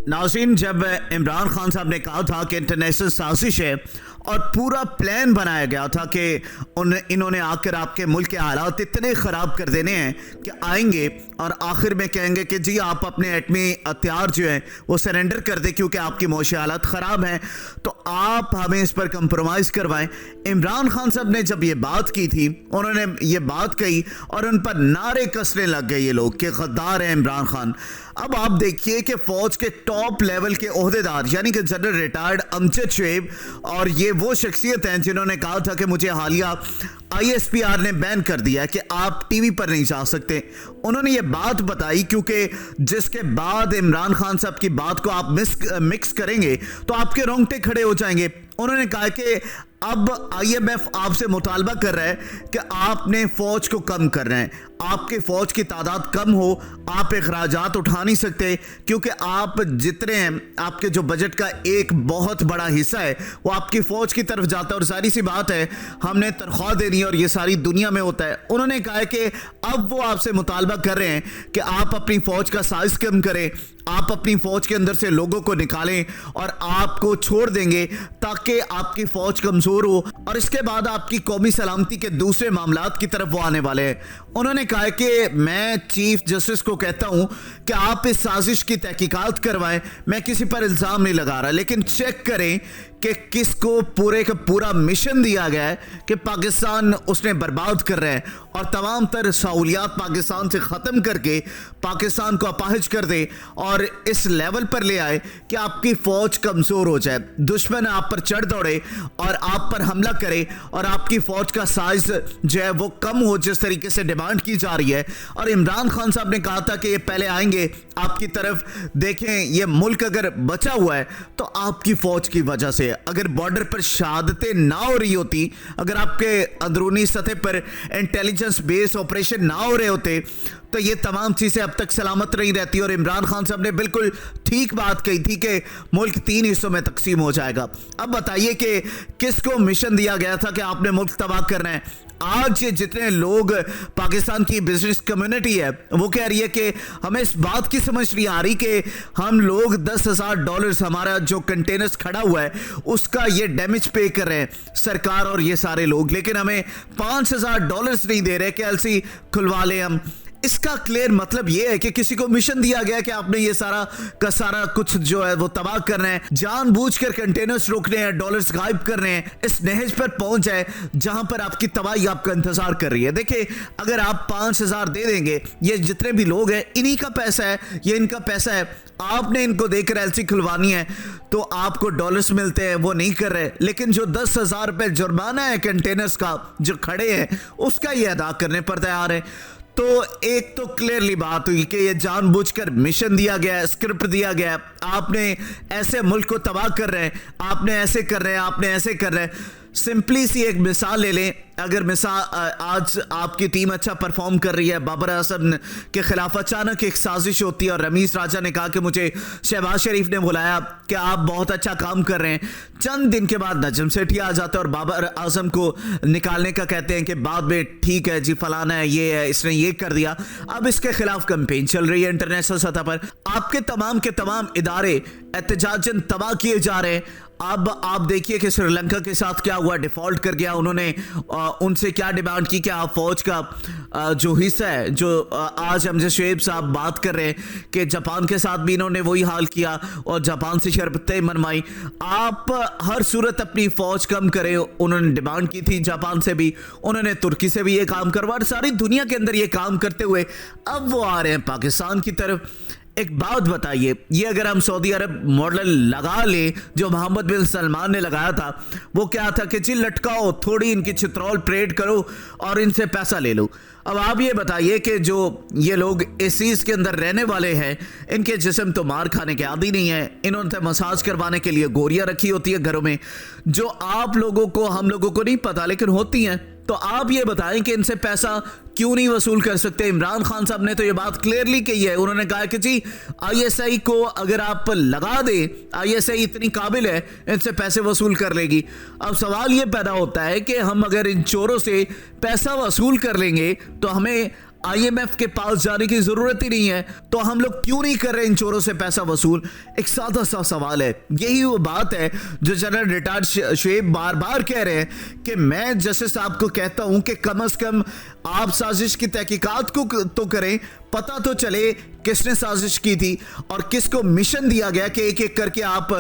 नाज़रीन, जब इमरान खान साहब ने कहा था कि इंटरनेशनल साजिश है और पूरा प्लान बनाया गया था कि इन्होंने आकर आपके मुल्क के हालात इतने ख़राब कर देने हैं कि आएंगे और आखिर में कहेंगे कि जी आप अपने एटमी हथियार जो है वो सरेंडर कर दें क्योंकि आपकी मौशी हालात ख़राब हैं, तो आप हमें इस पर कंप्रोमाइज़ करवाएं। इमरान खान साहब ने जब ये बात की थी, उन्होंने ये बात कही और उन पर नारे कसने लग गए ये लोग कि गद्दार है इमरान खान। अब आप देखिए कि फ़ौज के टॉप लेवल के ओहदेदार यानी कि जनरल रिटायर्ड अमजद शुएब, और ये वो शख्सियत हैं जिन्होंने कहा था कि मुझे हालिया ISPR ने बैन कर दिया है कि आप टीवी पर नहीं जा सकते। उन्होंने ये बात बताई क्योंकि जिसके बाद इमरान खान साहब की बात को आप मिक्स करेंगे तो आपके रोंगटे खड़े हो जाएंगे। उन्होंने कहा कि अब IMF आपसे मुतालबा कर रहा है कि आपने फौज को कम करना है, आपके फौज की तादाद कम हो, आप अखराजात उठा नहीं सकते क्योंकि आप जितने हैं, आपके जो बजट का एक बहुत बड़ा हिस्सा है वो आपकी फौज की तरफ जाता है और सारी सी बात है हमने तनख्वाह देनी है और ये सारी दुनिया में होता है। उन्होंने कहा है कि अब वो आपसे मुतालबा कर रहे हैं कि आप अपनी फौज का साइज कम करें, आप अपनी फौज के अंदर से लोगों को निकालें और आपको छोड़ देंगे ताकि आपकी फौज कमजोर हो और इसके बाद आपकी कौमी सलामती के दूसरे मामलात की तरफ वो आने वाले हैं। उन्होंने कहा कि मैं चीफ जस्टिस को कहता हूं कि आप इस साजिश की तहकीकात करवाएं, मैं किसी पर इल्जाम नहीं लगा रहा, लेकिन चेक करें कि किसको पूरे का पूरा मिशन दिया गया है कि पाकिस्तान उसने बर्बाद कर रहे हैं और तमाम तर सहूलियात पाकिस्तान से ख़त्म करके पाकिस्तान को अपाहिज कर दे और इस लेवल पर ले आए कि आपकी फ़ौज कमज़ोर हो जाए, दुश्मन आप पर चढ़ दौड़े और आप पर हमला करे और आपकी फ़ौज का साइज जो है वो कम हो जिस तरीके से डिमांड की जा रही है। और इमरान खान साहब ने कहा था कि ये पहले आएंगे आपकी तरफ, देखें ये मुल्क अगर बचा हुआ है तो आपकी फ़ौज की वजह से। अगर बॉर्डर पर शहादतें ना हो रही होती, अगर आपके अंदरूनी सतह पर इंटेलिजेंस बेस ऑपरेशन ना हो रहे होते तो ये तमाम चीज़ें अब तक सलामत नहीं रहती। और इमरान खान साहब ने बिल्कुल ठीक बात कही थी कि मुल्क 3 हिस्सों में तकसीम हो जाएगा। अब बताइए कि किसको मिशन दिया गया था कि आपने मुल्क तबाह करना है। आज ये जितने लोग पाकिस्तान की बिजनेस कम्युनिटी है वो कह रही है कि हमें इस बात की समझ नहीं आ रही कि हम लोग $10,000 हमारा जो कंटेनर्स खड़ा हुआ है उसका ये डैमेज पे कर रहे हैं सरकार और ये सारे लोग, लेकिन हमें $5,000 नहीं दे रहे कि एलसी खुलवा लें हम। इसका क्लियर मतलब यह है कि किसी को मिशन दिया गया कि आपने ये सारा का सारा कुछ जो है वो तबाह करना है, जानबूझकर कंटेनर्स रोकने हैं, डॉलर्स गायब करने हैं, इस नहज पर पहुंच जाए जहां पर आपकी तबाही आपका इंतजार कर रही है। देखिए, अगर आप 5,000 दे देंगे, ये जितने भी लोग हैं इन्हीं का पैसा है, ये इनका पैसा है, आपने इनको देकर एलसी खुलवानी है तो आपको डॉलर्स मिलते हैं, वो नहीं कर रहे। लेकिन जो 10,000 रुपए जुर्माना है कंटेनर्स का जो खड़े हैं उसका ये अदा करने पर तैयार है। तो एक तो क्लियरली बात हुई कि ये जानबूझकर मिशन दिया गया है, स्क्रिप्ट दिया गया है, आपने ऐसे मुल्क को तबाह कर रहे हैं, आपने ऐसे कर रहे हैं, आपने ऐसे कर रहे हैं। सिंपली सी एक मिसाल ले लें, अगर मिसाल आज आपकी टीम अच्छा परफॉर्म कर रही है, बाबर आजम के खिलाफ अचानक एक साजिश होती है और रमीज राजा ने कहा कि मुझे शहबाज शरीफ ने बुलाया कि आप बहुत अच्छा काम कर रहे हैं, चंद दिन के बाद नजम सेठी आ जाता है और बाबर आजम को निकालने का कहते हैं कि बाद में ठीक है जी फलाना है, ये है, इसने ये कर दिया। अब इसके खिलाफ कैंपेन चल रही है इंटरनेशनल सतह पर, आपके तमाम के तमाम इदारे एहतजाजन तबाह किए जा रहे हैं। अब आप देखिए कि श्रीलंका के साथ क्या हुआ, डिफॉल्ट कर गया, उन्होंने उनसे क्या डिमांड की कि आप फौज का जो हिस्सा है, जो आज अमजद शुएब साहब बात कर रहे हैं कि जापान के साथ भी इन्होंने वही हाल किया और जापान से शर्तें मनवाई, आप हर सूरत अपनी फौज कम करें, उन्होंने डिमांड की थी जापान से भी, उन्होंने तुर्की से भी ये काम करवा, सारी दुनिया के अंदर ये काम करते हुए अब वो आ रहे हैं पाकिस्तान की तरफ। एक बात बताइए, ये अगर हम सऊदी अरब मॉडल लगा ले जो मोहम्मद बिन सलमान ने लगाया था, वो क्या था कि जी लटकाओ, थोड़ी इनकी चित्रौल परेड करो और इनसे पैसा ले लो। अब आप ये बताइए कि जो ये लोग एसीज के अंदर रहने वाले हैं, इनके जिस्म तो मार खाने के आदी नहीं है, इन्होंने मसाज करवाने के लिए गोरियां रखी होती है घरों में जो आप लोगों को, हम लोगों को नहीं पता लेकिन होती हैं। तो आप ये बताएं कि इनसे पैसा क्यों नहीं वसूल कर सकते। इमरान खान साहब ने तो ये बात क्लियरली कही है, उन्होंने कहा कि जी ISI को अगर आप लगा दें, ISI इतनी काबिल है, इनसे पैसे वसूल कर लेगी। अब सवाल ये पैदा होता है कि हम अगर इन चोरों से पैसा वसूल कर लेंगे तो हमें IMF के पास जाने की जरूरत ही नहीं है, तो हम लोग क्यों नहीं कर रहे इन चोरों से पैसा वसूल? एक सादा सा सवाल है। यही वो बात है जो जनरल रिटायर्ड शुएब बार बार कह रहे हैं कि मैं जस्टिस साहब को कहता हूं कि कम से कम आप साजिश की तहकीकात को तो करें, पता तो चले किसने साजिश की थी और किसको मिशन दिया गया कि एक एक करके आप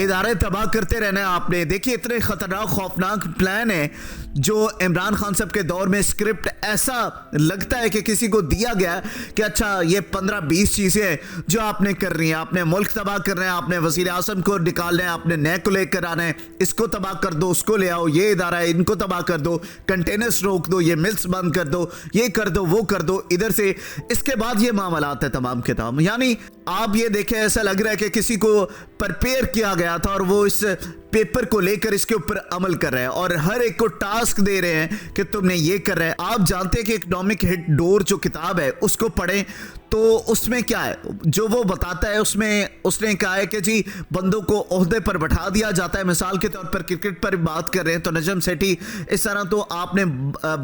इदारे तबाह करते रहना है आपने। देखिए इतने खतरनाक खौफनाक प्लान है जो इमरान खान साहब के दौर में स्क्रिप्ट ऐसा लगता है कि किसी को दिया गया कि अच्छा ये 15-20 चीजें जो आपने करनी है, आपने मुल्क तबाह करना है, आपने वजीर आजम को निकालना है, आपने नए को लेकर आना है, इसको तबाह कर दो, उसको ले आओ, ये इदारा है इनको तबाह कर दो, कंटेनर्स रोक दो, ये मिल्स बंद कर दो, ये कर दो, वो कर दो, इधर से इसके बाद ये मामलात है तमाम के तमाम। यानी आप ये देखें ऐसा लग रहा है कि किसी को प्रिपेयर किया गया था और वो इस पेपर को लेकर इसके ऊपर अमल कर रहे हैं और हर एक को टास्क दे रहे हैं कि तुमने ये कर रहे हैं। आप जानते हैं कि इकोनॉमिक हिट डोर जो किताब है उसको पढ़ें तो उसमें क्या है जो वो बताता है, उसमें उसने कहा है कि जी बंदों को ओहदे पर बैठा दिया जाता है। मिसाल के तौर पर क्रिकेट पर बात कर रहे हैं तो नजम सेठी इस तरह, तो आपने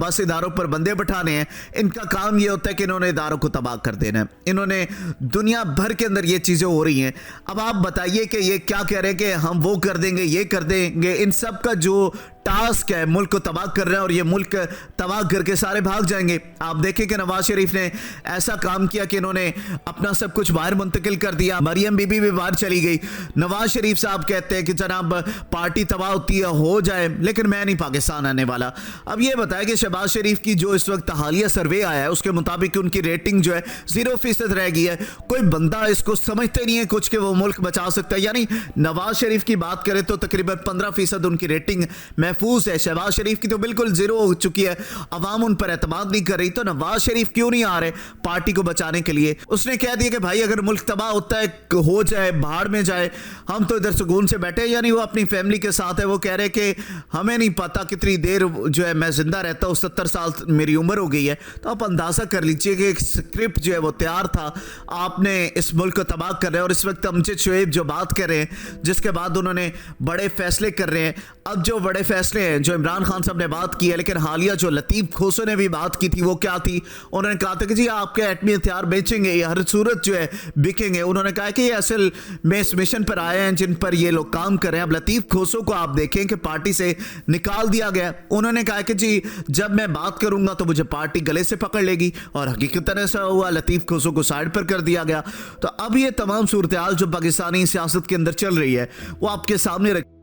बस इदारों पर बंदे बैठाने हैं, इनका काम ये होता है कि इन्होंने इदारों को तबाह कर देना है। इन्होंने दुनिया भर के अंदर ये चीजें हो रही हैं। अब आप बताइए कि ये क्या कह रहे हैं कि हम वो कर देंगे, ये कर देंगे। इन सब का जो टास्क है मुल्क को तबाह कर रहे हैं और ये मुल्क तबाह करके सारे भाग जाएंगे। आप देखें कि नवाज शरीफ ने ऐसा काम किया कि इन्होंने अपना सब कुछ बाहर मुंतकिल कर दिया, मरियम बीबी भी बाहर चली गई। नवाज शरीफ साहब कहते हैं कि जनाब पार्टी तबाह होती है हो जाए, लेकिन मैं नहीं पाकिस्तान आने वाला। अब ये बताया कि शहबाज शरीफ की जो इस वक्त हालिया सर्वे आया है उसके मुताबिक उनकी रेटिंग जो है 0% रह गई है। कोई बंदा इसको समझते नहीं है कुछ कि वो मुल्क बचा सकता है। यानी नवाज शरीफ की बात करें तो तकरीबन 15% उनकी रेटिंग महफूज है। शहबाज शरीफ की तो बिल्कुल जीरो हो चुकी है, अवाम उन पर एतमाद नहीं कर रही। तो नवाज शरीफ क्यों नहीं आ रहे पार्टी को बचाने के लिए? उसने कह दिया कि भाई अगर मुल्क तबाह होता है हो जाए, बाहर में जाए, हम तो इधर सुकून से बैठे। यानी वो अपनी फैमिली के साथ है। वो कह रहे कि हमें नहीं पता कितनी देर जो है मैं जिंदा रहता हूँ, 70 साल मेरी उम्र हो गई है। तो आप अंदाजा कर लीजिए कि एक स्क्रिप्ट जो है वो तैयार था, आपने इस मुल्क को तबाह कर रहे हैं। और इस वक्त अमजद शुएब जो बात कर रहे हैं जिसके बाद उन्होंने बड़े फैसले कर रहे हैं। अब जो बड़े फैसले हैं जो इमरान खान साहब ने बात की है, लेकिन हालिया जो लतीफ खोसो ने भी बात की थी वो क्या थी? उन्होंने कहा था कि जी आपके एटमी हथियार बेचेंगे, ये हर सूरत जो है बिकेंगे। उन्होंने कहा कि ये असल में इस मिशन पर आए हैं जिन पर ये लोग काम कर रहे हैं। अब लतीफ खोसो को आप देखें कि पार्टी से निकाल दिया गया। उन्होंने कहा कि जी जब मैं बात करूंगा तो मुझे पार्टी गले से पकड़ लेगी और हकीकतन ऐसा हुआ। लतीफ खोसो को साइड पर कर दिया गया। तो अब ये तमाम सूरत हाल जो पाकिस्तानी सियासत के अंदर चल रही है वो आपके सामने